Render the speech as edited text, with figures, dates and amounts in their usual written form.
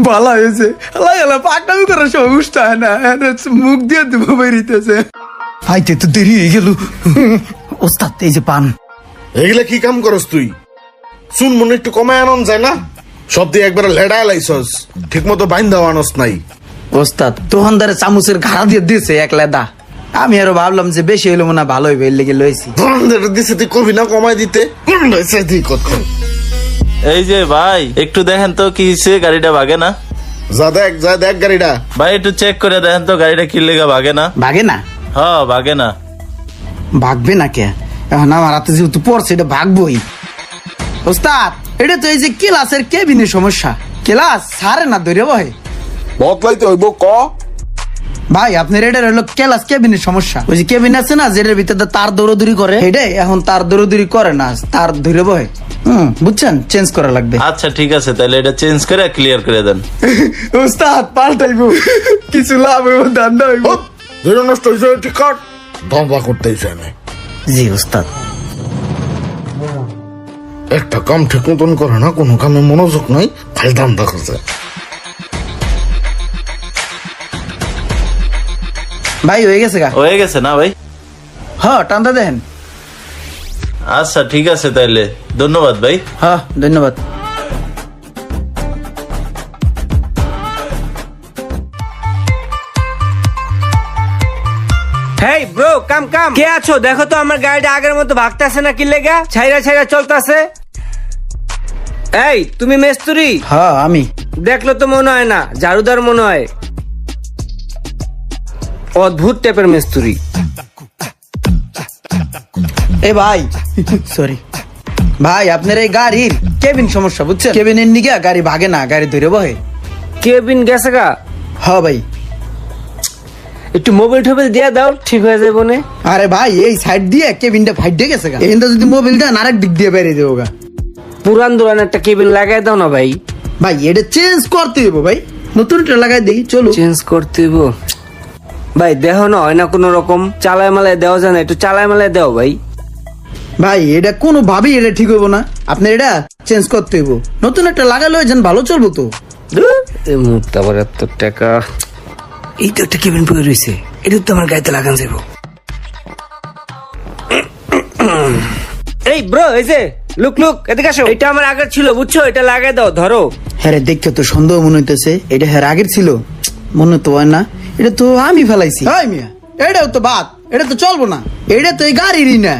ভালো হয়েছে পাকনামি করার সমস্যা না, মুখ দিয়ে দেবো বেরিতেছে। আইতে তো দেরি হয়ে গেল। ওস্তাদ এই যে পান। এগুলা কি কাম করস তুই? শুন মনে একটু কমায় আনন যায় না? সব দিয়ে একবার লেডায় লাইছস, ঠিক মতো বাইন্দা আনস নাই। ওস্তাদ দোকানদারে চামচের ঘাড়া দিয়ে দিয়েছে এক লেদা। আমি আরো ভাবলাম যে বেশি হইলো মনে ভালো হইবে, এর লেগে লইছি। দোকানদারে দিছে তুই কবি না কমায় দিতে? এই যে ভাই একটু দেখেন তো কি হইছে, গাড়িটা ভাগে না? যা দেখ গাড়িটা। ভাই একটু চেক করে দেখেন তো গাড়িটা কি লেগে ভাগে না? ভাগে না? হ্যাঁ ভাগে না। ভাগবে না কে? এখন আমার হাতে যেহেতু পড়ছে এটা ভাগবই। ওস্তাদ এটা তো এই যে ক্লাসের কেবিনের সমস্যা, ক্লাস সারে না ধরে বহে। বদলাইতে হইব ক ভাই আপনার এটা হলো ক্লাস কেবিনের সমস্যা। ওই যে কেবিন আছে না যেটার ভিতরে তার দৌড়দৌড়ি করে, এটাই এখন তার দৌড়দৌড়ি করে না, তার ধরে বহে। বুঝছেন, চেঞ্জ করা লাগবে। আচ্ছা ঠিক আছে, তাহলে এটা চেঞ্জ করে ক্লিয়ার করে দেন। ওস্তাদ পাল্টাইবো, কিছু লাভ হইব দান্দা হইব। ধরে নষ্ট হয়েছে ঠিক কাট, ধান্দা করতেইছে না। জি ওস্তাদ। একটা কাম ঠিক মতন করে না, কোনো কামে মনোযোগ নাই, খালি ধান্দা করছে। ভাই হয়ে গেছে গা? হয়ে গেছে না ভাই? হ্যাঁ টান্দা দেন। আচ্ছা ঠিক আছে, তাইলে ধন্যবাদ ভাই। হ্যাঁ ধন্যবাদ। হেই ব্রো, কাম কে আছো? দেখো তো আমার গাড়িটা আগের মতো ভাগতেছে না, কি লেগা ছাইরা চলতেছে। এই তুমি মেস্তুরি? হ্যাঁ আমি। দেখলো তো মনে হয় না, ঝাড়ুদার মনে হয়। অদ্ভুত টাইপের মেস্তুরি। এ ভাই সরি ভাই, আপনার এই গাড়ির কেবিন সমস্যা বুঝছেন, কেবিনের নিগা গাড়ি ভাগে না, গাড়ি ধরে বহে। কেবিন গেছে গা? হ্যাঁ ভাই। একটু মোবাইল টোবাইল দিয়ে দাও, ঠিক হয়ে যাবে না? আরে ভাই এই সাইড দিয়ে কেবিনটা ফাইটে গেছে গা, এখানটা যদি মোবাইল দেন আরেক দিক দিয়ে বেরিয়ে দেবো গা। পুরান দুরান একটা কেবিন লাগাই দাও না ভাই। ভাই এটা চেঞ্জ করতে হইব ভাই, নতুনটা লাগাই দিই চলো। চেঞ্জ করতে হইব ভাই, দেখো না হয় না কোনো রকম, চালায় মালায় দেওয়া যায় না, একটু চালায় মালায় দেও ভাই। ভাই এটা কোনো ভাবেই এটা ঠিক হইব না, আপনার এটা চেঞ্জ করতে হইব, নতুন একটা লাগালে যেন ভালো চলবো তো। এই মুহূর্তে আবার এত টাকা। এই তো একটা কেবিন পড়ে রয়েছে, এটা তো আমার গাড়িতে লাগান যাবো। এই ব্রো, এই যে লুক এদিকে আসো। এটা আমার আগের ছিল বুঝছো, এটা লাগাই দাও, ধরো। হ্যাঁ দেখতে তো সন্দেহ মনে হইতেছে, এটা হ্যাঁ আগের ছিল মনে তো হয় না, এটা তো আমি ফেলাইছি। মিয়া এটাও তো বাদ, এটা তো চলবো না, এটা তো এই গাড়িরই না।